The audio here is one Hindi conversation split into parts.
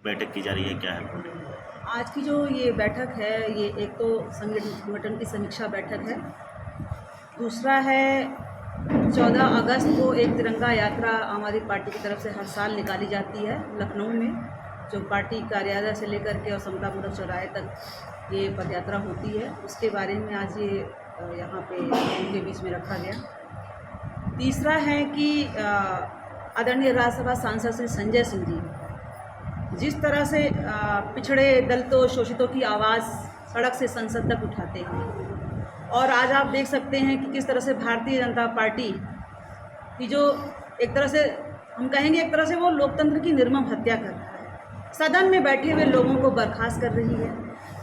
बैठक की जा रही है, क्या है पूरी? आज की जो ये बैठक है, ये एक तो संगठन की समीक्षा बैठक है। दूसरा है 14 अगस्त को एक तिरंगा यात्रा आम आदमी पार्टी की तरफ से हर साल निकाली जाती है लखनऊ में, जो पार्टी कार्यालय से लेकर के और समतापुरम चौराहे तक ये पदयात्रा होती है। उसके बारे में आज ये यहाँ पे उनके बीच में रखा गया। तीसरा है कि आदरणीय राज्यसभा सांसद श्री संजय सिंह जी जिस तरह से पिछड़े दलितों शोषितों की आवाज़ सड़क से संसद तक उठाते हैं, और आज आप देख सकते हैं कि किस तरह से भारतीय जनता पार्टी की जो एक तरह से हम कहेंगे एक तरह से वो लोकतंत्र की निर्मम हत्या कर रहा है। सदन में बैठे हुए लोगों को बर्खास्त कर रही है।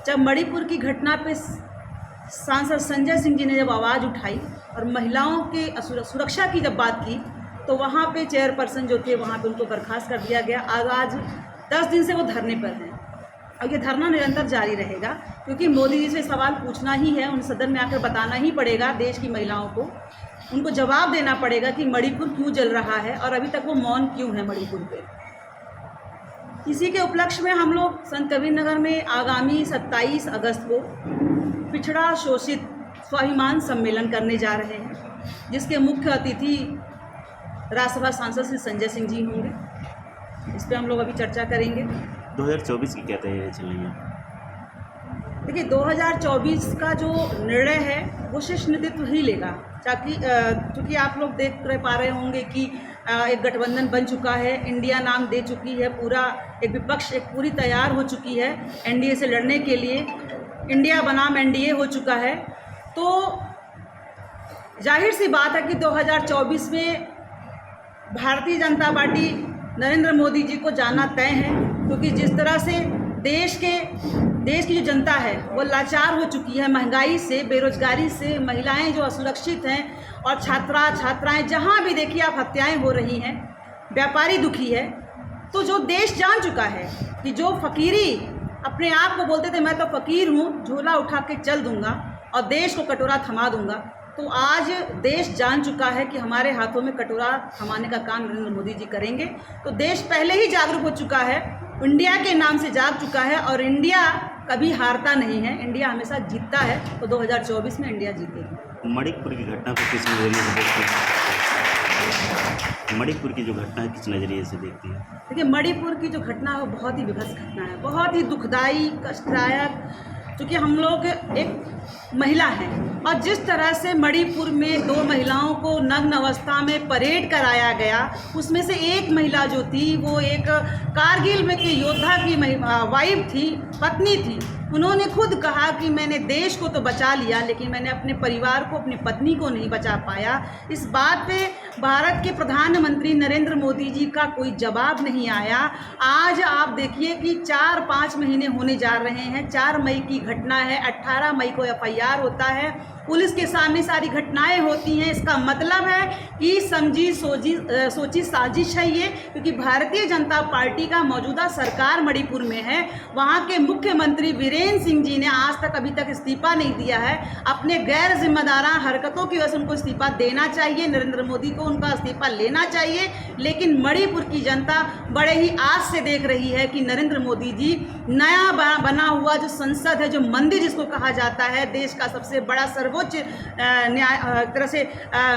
जब मणिपुर की घटना पे सांसद संजय सिंह जी ने जब आवाज़ उठाई और महिलाओं के सुरक्षा की जब बात की, तो वहाँ पे चेयरपर्सन जो थे वहाँ पे उनको बर्खास्त कर दिया गया। आज 10 दिन से वो धरने पर हैं और ये धरना निरंतर जारी रहेगा, क्योंकि मोदी जी से सवाल पूछना ही है। उन सदन में आकर बताना ही पड़ेगा देश की महिलाओं को, उनको जवाब देना पड़ेगा कि मणिपुर क्यों जल रहा है और अभी तक वो मौन क्यों है मणिपुर पे। इसी के उपलक्ष्य में हम लोग संत कबीर नगर में आगामी 27 अगस्त को पिछड़ा शोषित स्वाभिमान सम्मेलन करने जा रहे हैं, जिसके मुख्य अतिथि राज्यसभा सांसद श्री संजय सिंह जी होंगे। इस पर हम लोग अभी चर्चा करेंगे। 2024 की क्या तैयारी चल रही है? देखिए, 2024 का जो निर्णय है वो शीर्ष नेतृत्व ही लेगा, ताकि चूँकि आप लोग देख पा रहे होंगे कि एक गठबंधन बन चुका है, इंडिया नाम दे चुकी है, पूरा एक विपक्ष एक पूरी तैयार हो चुकी है एनडीए से लड़ने के लिए। इंडिया बनाम एनडीए हो चुका है। तो जाहिर सी बात है कि 2024 में भारतीय जनता पार्टी नरेंद्र मोदी जी को जाना तय है, क्योंकि जिस तरह से देश की जो जनता है वो लाचार हो चुकी है महंगाई से, बेरोजगारी से, महिलाएं जो असुरक्षित हैं, और छात्राएं जहां भी देखिए आप हत्याएं हो रही हैं, व्यापारी दुखी है। तो जो देश जान चुका है कि जो फकीरी अपने आप को बोलते थे मैं तो फकीर हूँ, झोला उठा के चल दूंगा और देश को कटोरा थमा दूंगा, तो आज देश जान चुका है कि हमारे हाथों में कटोरा थमाने का काम नरेंद्र मोदी जी करेंगे। तो देश पहले ही जागरूक हो चुका है, इंडिया के नाम से जाग चुका है, और इंडिया कभी हारता नहीं है, इंडिया हमेशा जीतता है। तो 2024 में इंडिया जीतेगी। मणिपुर की घटना को किस नज़रिए से देखते हैं? मणिपुर की जो घटना है किस नज़रिए से देखती है? देखिए, मणिपुर की जो घटना है वो बहुत ही विभत्स घटना है, बहुत ही दुखदाई, कष्टदायक। क्योंकि हम लोग एक महिला हैं, और जिस तरह से मणिपुर में 2 महिलाओं को नग्न अवस्था में परेड कराया गया, उसमें से एक महिला जो थी वो एक कारगिल में के योद्धा की वाइफ थी, पत्नी थी। उन्होंने खुद कहा कि मैंने देश को तो बचा लिया, लेकिन मैंने अपने परिवार को, अपनी पत्नी को नहीं बचा पाया। इस बात पे भारत के प्रधानमंत्री नरेंद्र मोदी जी का कोई जवाब नहीं आया। आज आप देखिए कि 4-5 महीने होने जा रहे हैं, 4 मई की घटना है, 18 मई को FIR होता है, पुलिस के सामने सारी घटनाएं होती हैं। इसका मतलब है कि समझी सोची साजिश है ये, क्योंकि भारतीय जनता पार्टी का मौजूदा सरकार मणिपुर में है। वहाँ के मुख्यमंत्री वीरेंद्र सिंह जी ने आज तक अभी तक इस्तीफा नहीं दिया है। अपने गैर जिम्मेदाराना हरकतों की वजह से उनको इस्तीफा देना चाहिए, नरेंद्र मोदी को उनका इस्तीफा लेना चाहिए। लेकिन मणिपुर की जनता बड़े ही आस से देख रही है कि नरेंद्र मोदी जी नया बना हुआ जो संसद है, जो मंदिर जिसको कहा जाता है, देश का सबसे बड़ा सर्वोच्च न्याय तरह से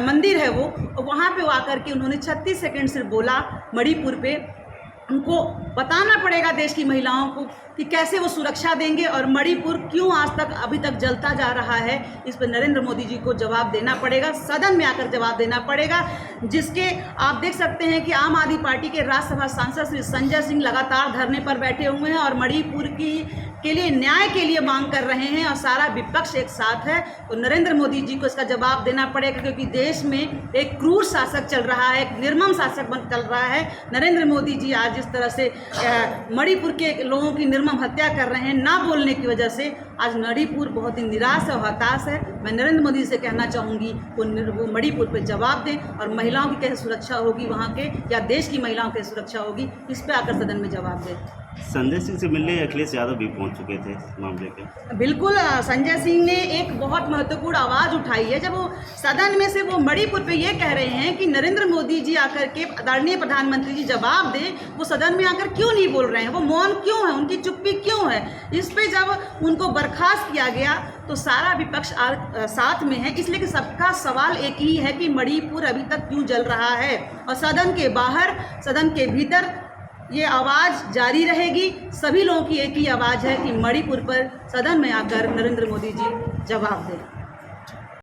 मंदिर है, वो वहाँ पे आकर के उन्होंने 36 सेकंड सिर्फ बोला मणिपुर पे। उनको बताना पड़ेगा देश की महिलाओं को कि कैसे वो सुरक्षा देंगे, और मणिपुर क्यों आज तक अभी तक जलता जा रहा है। इस पर नरेंद्र मोदी जी को जवाब देना पड़ेगा, सदन में आकर जवाब देना पड़ेगा। जिसके आप देख सकते हैं कि आम आदमी पार्टी के राज्यसभा सांसद श्री संजय सिंह लगातार धरने पर बैठे हुए हैं और मणिपुर के लिए न्याय के लिए मांग कर रहे हैं, और सारा विपक्ष एक साथ है। तो नरेंद्र मोदी जी को इसका जवाब देना पड़ेगा, क्योंकि देश में एक क्रूर शासक चल रहा है, एक निर्मम शासक चल रहा है। नरेंद्र मोदी जी आज जिस तरह से मणिपुर के लोगों की निर्मम हत्या कर रहे हैं ना बोलने की वजह से, आज मणिपुर बहुत ही निराश और हताश है। मैं नरेंद्र मोदी से कहना चाहूँगी वो मणिपुर पर जवाब दें, और महिलाओं की कैसे सुरक्षा होगी वहाँ के, या देश की महिलाओं की सुरक्षा होगी, इस पर आकर सदन में जवाब दें। संजय सिंह से मिलने अखिलेश यादव भी पहुंच चुके थे इस मामले पे। बिल्कुल संजय सिंह ने एक बहुत महत्वपूर्ण आवाज़ उठाई है जब वो सदन में से वो मणिपुर पे ये कह रहे हैं कि नरेंद्र मोदी जी आकर के आदरणीय प्रधानमंत्री जी जवाब दें, वो सदन में आकर क्यों नहीं बोल रहे हैं, वो मौन क्यों है, उनकी चुप्पी क्यों है। इस पे जब उनको बर्खास्त किया गया तो सारा विपक्ष साथ में है, इसलिए कि सबका सवाल एक ही है कि मणिपुर अभी तक क्यों जल रहा है। और सदन के बाहर, सदन के भीतर ये आवाज़ जारी रहेगी। सभी लोगों की एक ही आवाज़ है कि मणिपुर पर सदन में आकर नरेंद्र मोदी जी जवाब दें।